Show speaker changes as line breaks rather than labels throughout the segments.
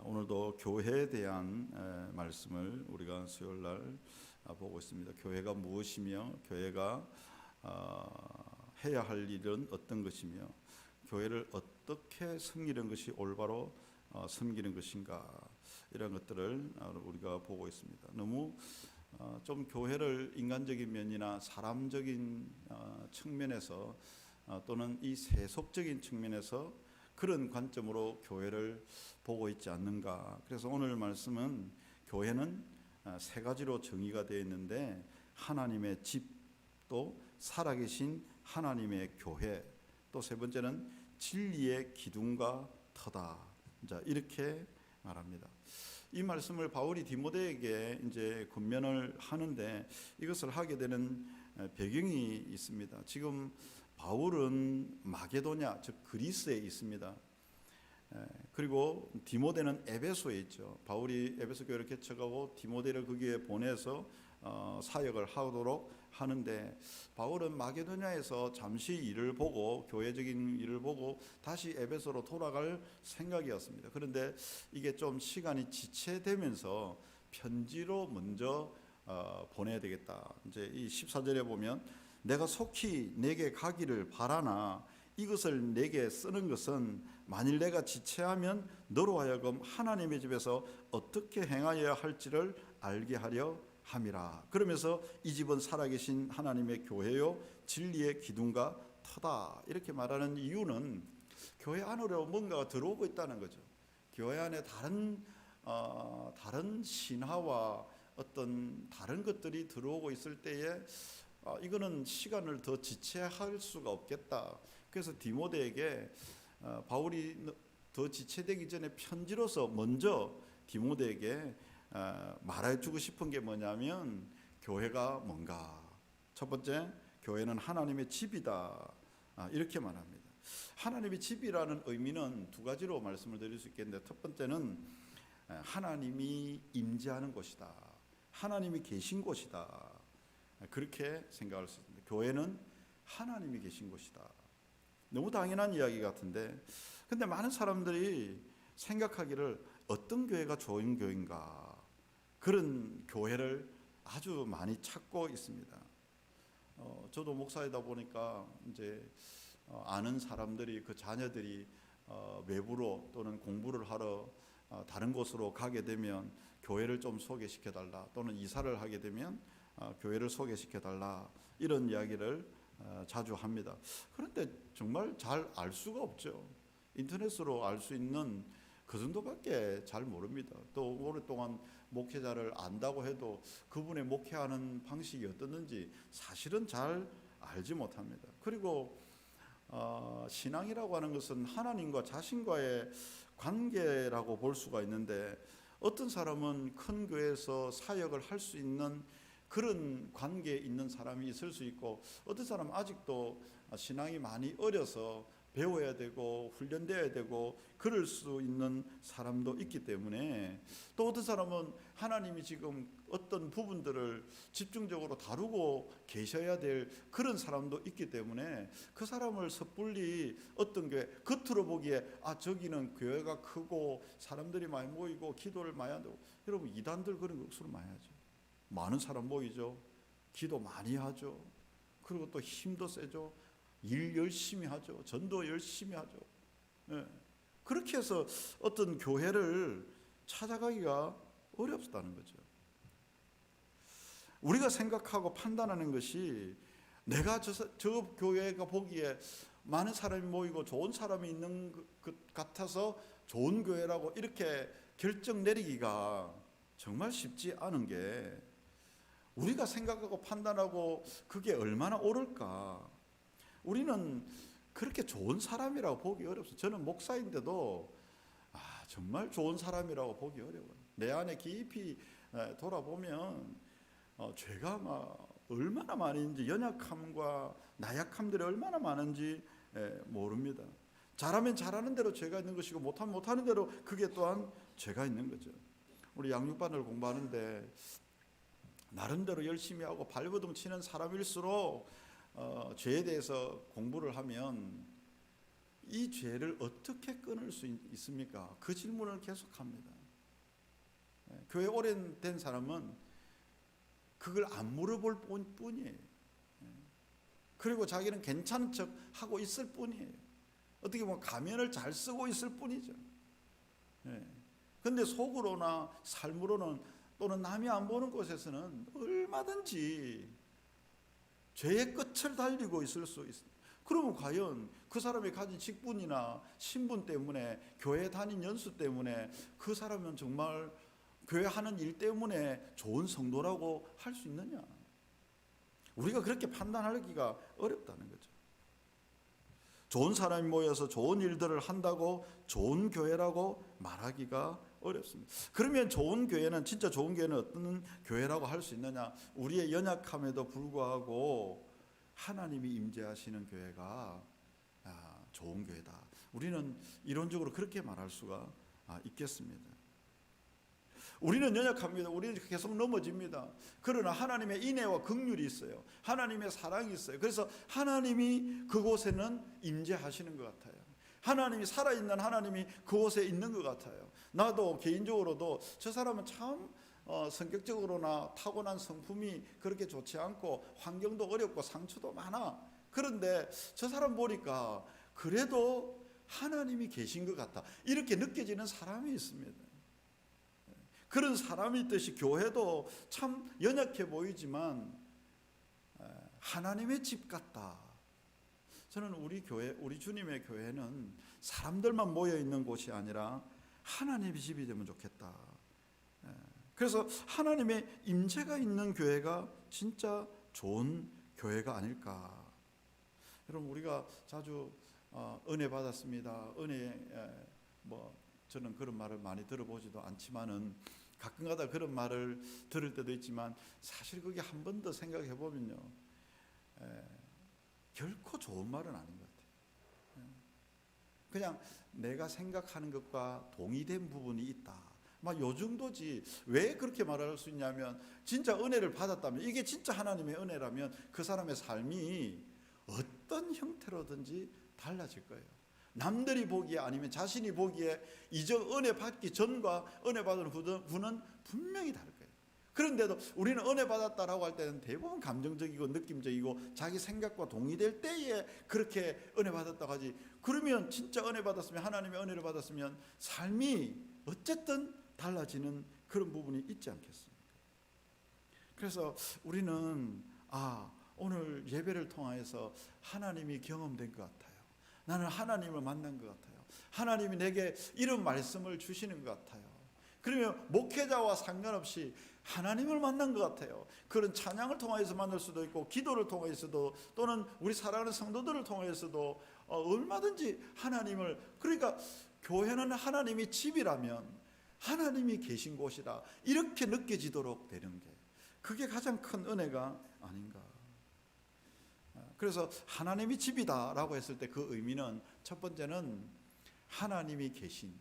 오늘도 교회에 대한 말씀을 우리가 수요일 날 보고 있습니다. 교회가 무엇이며 교회가 해야 할 일은 어떤 것이며 교회를 어떻게 섬기는 것이 올바로 섬기는 것인가, 이런 것들을 우리가 보고 있습니다. 너무 좀 교회를 인간적인 면이나 사람적인 측면에서 또는 이 세속적인 측면에서 그런 관점으로 교회를 보고 있지 않는가. 그래서 오늘 말씀은 교회는 세 가지로 정의가 되어 있는데, 하나님의 집, 또 살아계신 하나님의 교회, 또 세 번째는 진리의 기둥과 터다. 자, 이렇게 말합니다. 이 말씀을 바울이 디모데에게 이제 권면을 하는데, 이것을 하게 되는 배경이 있습니다. 지금 바울은 마게도냐, 즉 그리스에 있습니다. 그리고 디모데는 에베소에 있죠. 바울이 에베소 교회를 개척하고 디모데를 거기에 보내서 사역을 하도록 하는데, 바울은 마게도냐에서 잠시 일을 보고, 교회적인 일을 보고 다시 에베소로 돌아갈 생각이었습니다. 그런데 이게 좀 시간이 지체되면서 편지로 먼저 보내야 되겠다. 이제 이 14절에 보면, 내가 속히 내게 가기를 바라나 이것을 내게 쓰는 것은 만일 내가 지체하면 너로 하여금 하나님의 집에서 어떻게 행하여야 할지를 알게 하려 함이라. 그러면서 이 집은 살아계신 하나님의 교회요 진리의 기둥과 터다, 이렇게 말하는 이유는 교회 안으로 뭔가가 들어오고 있다는 거죠. 교회 안에 다른 신화와 어떤 다른 것들이 들어오고 있을 때에 이거는 시간을 더 지체할 수가 없겠다. 그래서 디모데에게 바울이 더 지체되기 전에 편지로서 먼저 디모데에게 말해주고 싶은 게 뭐냐면, 교회가 뭔가. 첫 번째, 교회는 하나님의 집이다. 이렇게 말합니다. 하나님의 집이라는 의미는 두 가지로 말씀을 드릴 수 있겠는데, 첫 번째는 하나님이 임재하는 곳이다. 하나님이 계신 곳이다. 그렇게 생각할 수 있습니다. 교회는 하나님이 계신 곳이다. 너무 당연한 이야기 같은데, 근데 많은 사람들이 생각하기를 어떤 교회가 좋은 교회인가, 그런 교회를 아주 많이 찾고 있습니다. 저도 목사이다 보니까 이제 아는 사람들이, 그 자녀들이 외부로 또는 공부를 하러 다른 곳으로 가게 되면 교회를 좀 소개시켜달라, 또는 이사를 하게 되면 교회를 소개시켜달라, 이런 이야기를 자주 합니다. 그런데 정말 잘 알 수가 없죠. 인터넷으로 알 수 있는 그 정도밖에 잘 모릅니다. 또 오랫동안 목회자를 안다고 해도 그분의 목회하는 방식이 어떻는지 사실은 잘 알지 못합니다. 그리고 신앙이라고 하는 것은 하나님과 자신과의 관계라고 볼 수가 있는데, 어떤 사람은 큰 교회에서 사역을 할 수 있는 그런 관계에 있는 사람이 있을 수 있고, 어떤 사람은 아직도 신앙이 많이 어려서 배워야 되고 훈련되어야 되고 그럴 수 있는 사람도 있기 때문에, 또 어떤 사람은 하나님이 지금 어떤 부분들을 집중적으로 다루고 계셔야 될 그런 사람도 있기 때문에, 그 사람을 섣불리 어떤 교회, 겉으로 보기에 저기는 교회가 크고 사람들이 많이 모이고 기도를 많이 한다고, 여러분 이단들 그런 거 억수로 많이 하죠. 많은 사람 모이죠. 기도 많이 하죠. 그리고 또 힘도 세죠. 일 열심히 하죠. 전도 열심히 하죠. 그렇게 해서 어떤 교회를 찾아가기가 어렵다는 거죠. 우리가 생각하고 판단하는 것이, 내가 저 교회가 보기에 많은 사람이 모이고 좋은 사람이 있는 것 같아서 좋은 교회라고 이렇게 결정 내리기가 정말 쉽지 않은 게, 우리가 생각하고 판단하고 그게 얼마나 옳을까. 우리는 그렇게 좋은 사람이라고 보기 어렵습니다. 저는 목사인데도 정말 좋은 사람이라고 보기 어려워요. 내 안에 깊이 돌아보면 죄가 얼마나 많은지, 연약함과 나약함들이 얼마나 많은지 모릅니다. 잘하면 잘하는 대로 죄가 있는 것이고, 못하면 못하는 대로 그게 또한 죄가 있는 거죠. 우리 양육반을 공부하는데 나름대로 열심히 하고 발버둥 치는 사람일수록 죄에 대해서 공부를 하면 이 죄를 어떻게 끊을 수 있습니까? 그 질문을 계속합니다. 교회 오래된 사람은 그걸 안 물어볼 뿐이에요. 그리고 자기는 괜찮은 척 하고 있을 뿐이에요. 어떻게 보면 가면을 잘 쓰고 있을 뿐이죠. 그런데 속으로나 삶으로는 또는 남이 안 보는 곳에서는 얼마든지 죄의 끝을 달리고 있을 수 있습니다. 그러면 과연 그 사람이 가진 직분이나 신분 때문에, 교회 다닌 연수 때문에 그 사람은 정말 교회 하는 일 때문에 좋은 성도라고 할 수 있느냐? 우리가 그렇게 판단하기가 어렵다는 거죠. 좋은 사람이 모여서 좋은 일들을 한다고 좋은 교회라고 말하기가 어렵습니다. 그러면 좋은 교회는, 진짜 좋은 교회는 어떤 교회라고 할 수 있느냐? 우리의 연약함에도 불구하고 하나님이 임재하시는 교회가 좋은 교회다. 우리는 이론적으로 그렇게 말할 수가 있겠습니다. 우리는 연약합니다. 우리는 계속 넘어집니다. 그러나 하나님의 인애와 긍휼이 있어요. 하나님의 사랑이 있어요. 그래서 하나님이 그곳에는 임재하시는 것 같아요. 하나님이 살아있는 하나님이 그곳에 있는 것 같아요. 나도 개인적으로도 저 사람은 참 성격적으로나 타고난 성품이 그렇게 좋지 않고 환경도 어렵고 상처도 많아. 그런데 저 사람 보니까 그래도 하나님이 계신 것 같다. 이렇게 느껴지는 사람이 있습니다. 그런 사람이 있듯이 교회도 참 연약해 보이지만 하나님의 집 같다. 저는 우리 교회, 우리 주님의 교회는 사람들만 모여 있는 곳이 아니라 하나님의 집이 되면 좋겠다. 그래서 하나님의 임재가 있는 교회가 진짜 좋은 교회가 아닐까. 여러분, 우리가 자주 은혜 받았습니다. 은혜, 저는 그런 말을 많이 들어보지도 않지만은 가끔가다 그런 말을 들을 때도 있지만 사실 그게 한 번 더 생각해 보면요, 결코 좋은 말은 아닌 것 같아요. 그냥 내가 생각하는 것과 동의된 부분이 있다. 요 정도지. 왜 그렇게 말할 수 있냐면, 진짜 은혜를 받았다면, 이게 진짜 하나님의 은혜라면 그 사람의 삶이 어떤 형태로든지 달라질 거예요. 남들이 보기에, 아니면 자신이 보기에 이전 은혜 받기 전과 은혜 받은 후는 분명히 다를 거예요. 그런데도 우리는 은혜 받았다라고 할 때는 대부분 감정적이고 느낌적이고 자기 생각과 동의될 때에 그렇게 은혜 받았다고 하지. 그러면 진짜 은혜 받았으면, 하나님의 은혜를 받았으면 삶이 어쨌든 달라지는 그런 부분이 있지 않겠습니까? 그래서 우리는 오늘 예배를 통해서 하나님이 경험된 것 같아요. 나는 하나님을 만난 것 같아요. 하나님이 내게 이런 말씀을 주시는 것 같아요. 그러면 목회자와 상관없이 하나님을 만난 것 같아요. 그런 찬양을 통해서 만날 수도 있고, 기도를 통해서도, 또는 우리 사랑하는 성도들을 통해서도 얼마든지 하나님을, 그러니까 교회는 하나님이 집이라면 하나님이 계신 곳이다, 이렇게 느껴지도록 되는 게, 그게 가장 큰 은혜가 아닌가. 그래서 하나님이 집이다라고 했을 때 그 의미는, 첫 번째는 하나님이 계신,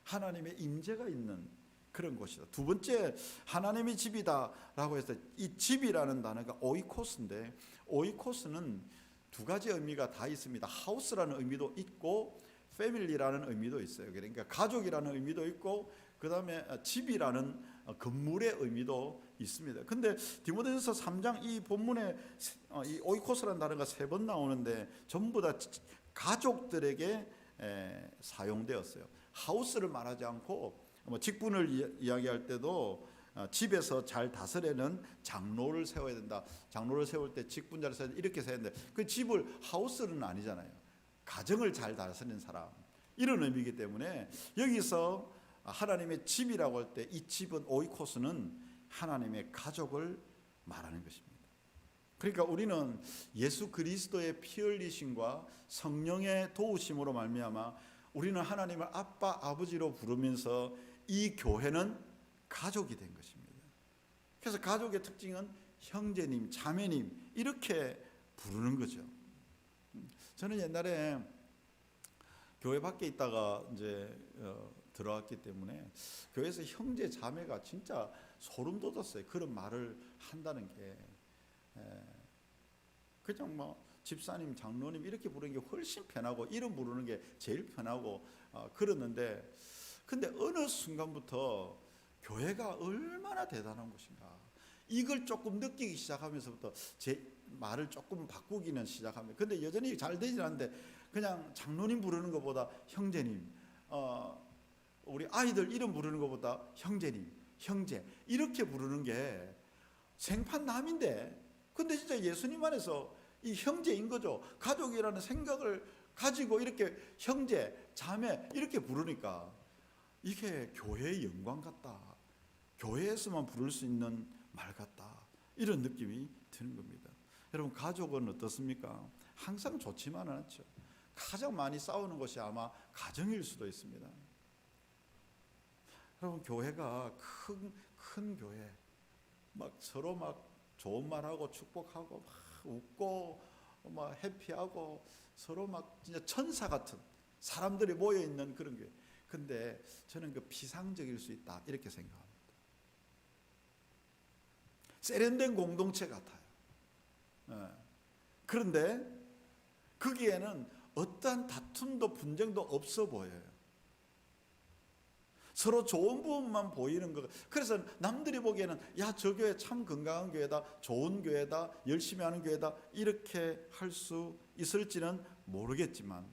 하나님의 임재가 있는 그런 곳이다. 두 번째, 하나님이 집이다라고 했을 때 이 집이라는 단어가 오이코스인데, 오이코스는 두 가지 의미가 다 있습니다. 하우스라는 의미도 있고 패밀리라는 의미도 있어요. 그러니까 가족이라는 의미도 있고, 그 다음에 집이라는 건물의 의미도 있습니다. 근데 디모데전서 3장 이 본문에 이 오이코스라는 단어가 3번 나오는데 전부 다 가족들에게 사용되었어요. 하우스를 말하지 않고, 직분을 이야기할 때도 집에서 잘 다스리는 장로를 세워야 된다. 장로를 세울 때 직분자를 세워야 된다. 이렇게 세워야 된다. 그 집을, 하우스는 아니잖아요. 가정을 잘 다스리는 사람, 이런 의미이기 때문에 여기서 하나님의 집이라고 할 때 이 집은, 오이코스는 하나님의 가족을 말하는 것입니다. 그러니까 우리는 예수 그리스도의 피 흘리심과 성령의 도우심으로 말미암아 우리는 하나님을 아빠, 아버지로 부르면서 이 교회는 가족이 된 것입니다. 그래서 가족의 특징은 형제님, 자매님, 이렇게 부르는 거죠. 저는 옛날에 교회 밖에 있다가 이제 들어왔기 때문에 교회에서 형제 자매가 진짜 소름 돋았어요. 그런 말을 한다는 게 그냥 집사님, 장로님 이렇게 부르는 게 훨씬 편하고 이름 부르는 게 제일 편하고 그러는데, 근데 어느 순간부터 교회가 얼마나 대단한 곳인가 이걸 조금 느끼기 시작하면서부터 제 말을 조금 바꾸기는 시작합니다. 근데 여전히 잘 되진 않는데 그냥 장로님 부르는 것보다 형제님, 우리 아이들 이름 부르는 것보다 형제님, 형제 이렇게 부르는 게 생판남인데, 근데 진짜 예수님 안에서 이 형제인 거죠. 가족이라는 생각을 가지고 이렇게 형제, 자매 이렇게 부르니까 이게 교회의 영광 같다, 교회에서만 부를 수 있는 말 같다, 이런 느낌이 드는 겁니다. 여러분, 가족은 어떻습니까? 항상 좋지만은 않죠. 가장 많이 싸우는 것이 아마 가정일 수도 있습니다. 여러분, 교회가 큰 교회, 막 서로 막 좋은 말하고 축복하고 막 웃고 막 해피하고 서로 막 진짜 천사 같은 사람들이 모여 있는 그런 교회. 근데 저는 그 피상적일 수 있다 이렇게 생각합니다. 세련된 공동체 같아요. 그런데 거기에는 어떠한 다툼도 분쟁도 없어 보여요. 서로 좋은 부분만 보이는 거. 그래서 남들이 보기에는 야, 저 교회 참 건강한 교회다, 좋은 교회다, 열심히 하는 교회다 이렇게 할 수 있을지는 모르겠지만,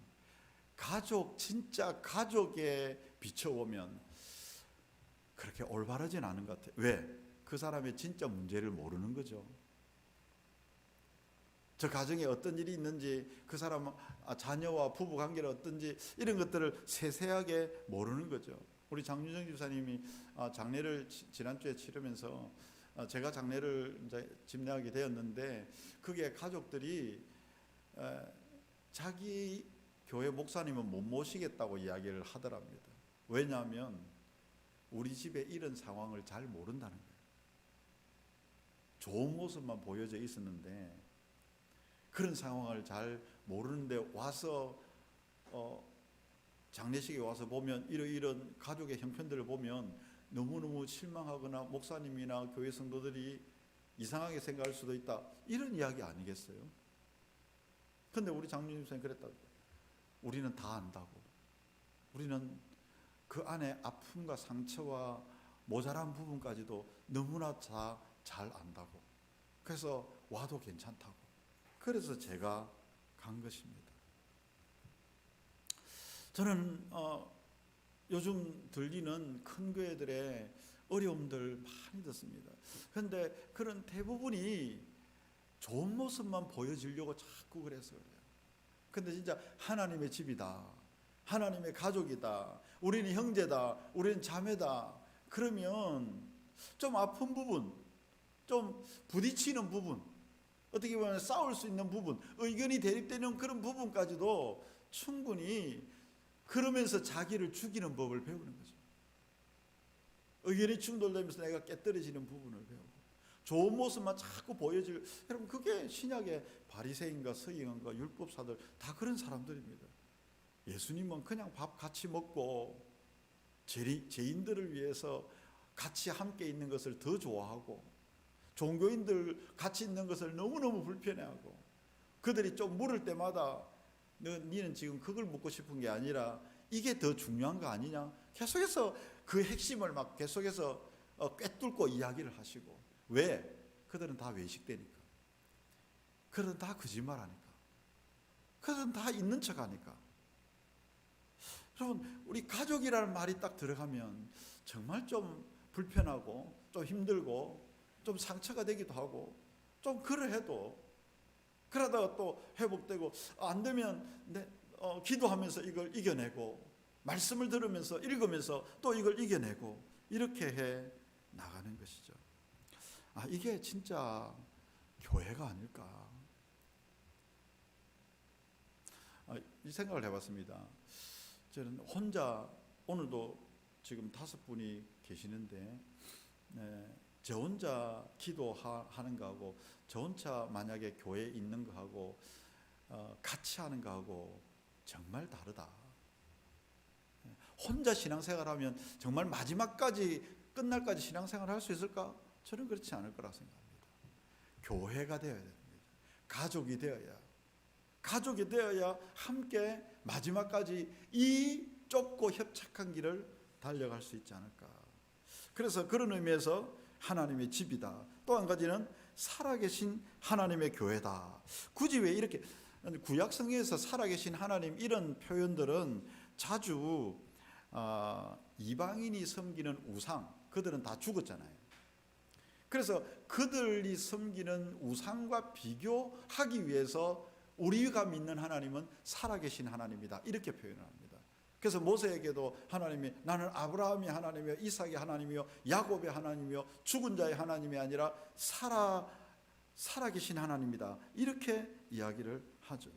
가족, 진짜 가족에 비춰보면 그렇게 올바르진 않은 것 같아요. 왜? 그 사람의 진짜 문제를 모르는 거죠. 저 가정에 어떤 일이 있는지, 그 사람 자녀와 부부 관계가 어떤지 이런 것들을 세세하게 모르는 거죠. 우리 장윤정 집사님이 장례를 지난주에 치르면서 제가 장례를 이제 집례하게 되었는데, 그게 가족들이 자기 교회 목사님은 못 모시겠다고 이야기를 하더랍니다. 왜냐하면 우리 집에 이런 상황을 잘 모른다는 거예요. 좋은 모습만 보여져 있었는데 그런 상황을 잘 모르는데 와서 장례식에 와서 보면 이런 가족의 형편들을 보면 너무너무 실망하거나 목사님이나 교회 성도들이 이상하게 생각할 수도 있다, 이런 이야기 아니겠어요? 근데 우리 장로님 선생님 그랬다고. 우리는 다 안다고. 우리는 그 안에 아픔과 상처와 모자란 부분까지도 너무나 다 잘 안다고. 그래서 와도 괜찮다고. 그래서 제가 간 것입니다. 저는 요즘 들리는 큰 교회들의 어려움들 많이 듣습니다. 그런데 그런 대부분이 좋은 모습만 보여지려고 자꾸 그래서 그래요. 근데 진짜 하나님의 집이다, 하나님의 가족이다, 우리는 형제다, 우리는 자매다, 그러면 좀 아픈 부분, 좀 부딪히는 부분, 어떻게 보면 싸울 수 있는 부분, 의견이 대립되는 그런 부분까지도 충분히 그러면서 자기를 죽이는 법을 배우는 거죠. 의견이 충돌되면서 내가 깨떨어지는 부분을 배우고 좋은 모습만 자꾸 보여질, 여러분 그게 신약의 바리새인과 서기관과 율법사들 다 그런 사람들입니다. 예수님은 그냥 밥 같이 먹고 죄인들을 위해서 같이 함께 있는 것을 더 좋아하고, 종교인들 같이 있는 것을 너무너무 불편해하고, 그들이 좀 물을 때마다 너는 지금 그걸 묻고 싶은 게 아니라 이게 더 중요한 거 아니냐, 계속해서 그 핵심을 막 계속해서 꿰뚫고 이야기를 하시고. 왜? 그들은 다 외식되니까, 그들은 다 거짓말하니까, 그들은 다 있는 척하니까. 여러분, 우리 가족이라는 말이 딱 들어가면 정말 좀 불편하고 좀 힘들고 좀 상처가 되기도 하고, 좀 그러해도 그러다가 또 회복되고, 안 되면 기도하면서 이걸 이겨내고, 말씀을 들으면서 읽으면서 또 이걸 이겨내고, 이렇게 해 나가는 것이죠. 이게 진짜 교회가 아닐까, 이 생각을 해봤습니다. 저는 혼자, 오늘도 지금 5분이 계시는데 저 혼자 기도하는 거하고 저 혼자 만약에 교회에 있는 거하고 같이 하는 거하고 정말 다르다. 혼자 신앙생활하면 정말 마지막까지 끝날까지 신앙생활을 할 수 있을까? 저는 그렇지 않을 거라고 생각합니다. 교회가 되어야 됩니다. 가족이 되어야 가족이 되어야 함께 마지막까지 이 좁고 협착한 길을 달려갈 수 있지 않을까. 그래서 그런 의미에서 하나님의 집이다. 또 한 가지는 살아계신 하나님의 교회다. 굳이 왜 이렇게 구약성경에서 살아계신 하나님 이런 표현들은 자주 이방인이 섬기는 우상, 그들은 다 죽었잖아요. 그래서 그들이 섬기는 우상과 비교하기 위해서 우리가 믿는 하나님은 살아계신 하나님이다, 이렇게 표현을 합니다. 그래서 모세에게도 하나님이 나는 아브라함의 하나님이요 이삭의 하나님이요 야곱의 하나님이요 죽은 자의 하나님이 아니라 살아계신 하나님이다, 이렇게 이야기를 하죠.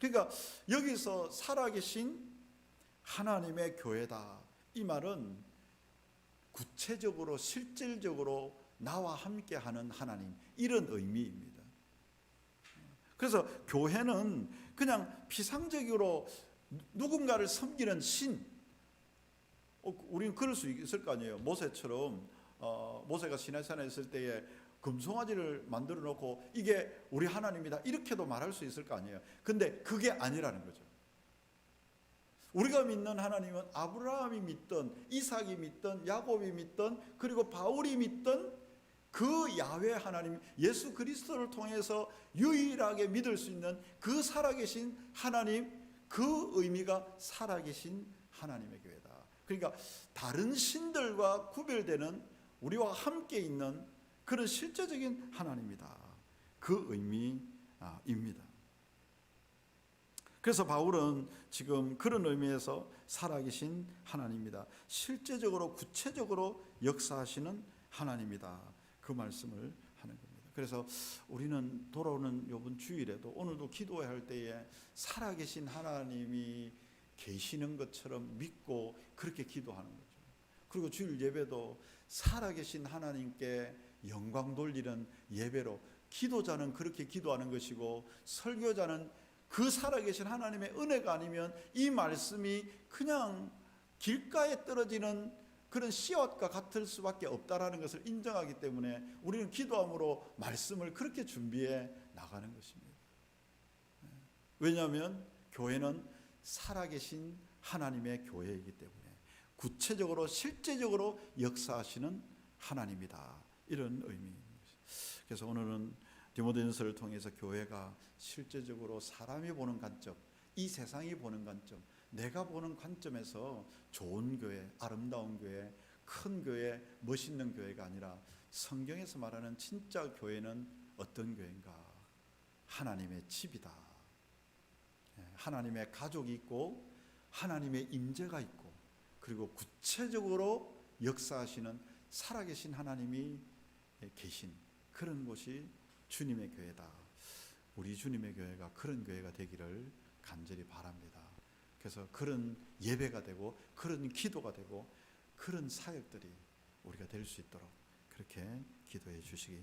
그러니까 여기서 살아계신 하나님의 교회다, 이 말은 구체적으로 실질적으로 나와 함께하는 하나님, 이런 의미입니다. 그래서 교회는 그냥 피상적으로 누군가를 섬기는 신, 우리는 그럴 수 있을 거 아니에요. 모세처럼 모세가 시내산에 있을 때에 금송아지를 만들어 놓고 이게 우리 하나님이다, 이렇게도 말할 수 있을 거 아니에요. 근데 그게 아니라는 거죠. 우리가 믿는 하나님은 아브라함이 믿던, 이삭이 믿던, 야곱이 믿던, 그리고 바울이 믿던 그 야훼 하나님, 예수 그리스도를 통해서 유일하게 믿을 수 있는 그 살아계신 하나님, 그 의미가 살아계신 하나님의 교회다. 그러니까 다른 신들과 구별되는, 우리와 함께 있는 그런 실제적인 하나님이다, 그 의미입니다. 그래서 바울은 지금 그런 의미에서 살아계신 하나님이다, 실제적으로 구체적으로 역사하시는 하나님이다, 그 말씀을 하는 겁니다. 그래서 우리는 돌아오는 이번 주일에도 오늘도 기도할 때에 살아계신 하나님이 계시는 것처럼 믿고 그렇게 기도하는 거죠. 그리고 주일 예배도 살아계신 하나님께 영광 돌리는 예배로, 기도자는 그렇게 기도하는 것이고 설교자는 그 살아계신 하나님의 은혜가 아니면 이 말씀이 그냥 길가에 떨어지는 그런 씨앗과 같을 수밖에 없다라는 것을 인정하기 때문에 우리는 기도함으로 말씀을 그렇게 준비해 나가는 것입니다. 왜냐하면 교회는 살아계신 하나님의 교회이기 때문에 구체적으로 실제적으로 역사하시는 하나님이다, 이런 의미입니다. 그래서 오늘은 디모데전서를 통해서 교회가 실제적으로 사람이 보는 관점, 이 세상이 보는 관점, 내가 보는 관점에서 좋은 교회, 아름다운 교회, 큰 교회, 멋있는 교회가 아니라 성경에서 말하는 진짜 교회는 어떤 교회인가? 하나님의 집이다. 하나님의 가족이 있고 하나님의 임재가 있고 그리고 구체적으로 역사하시는 살아계신 하나님이 계신 그런 곳이 주님의 교회다. 우리 주님의 교회가 그런 교회가 되기를 간절히 바랍니다. 그래서 그런 예배가 되고 그런 기도가 되고 그런 사역들이 우리가 될 수 있도록 그렇게 기도해 주시기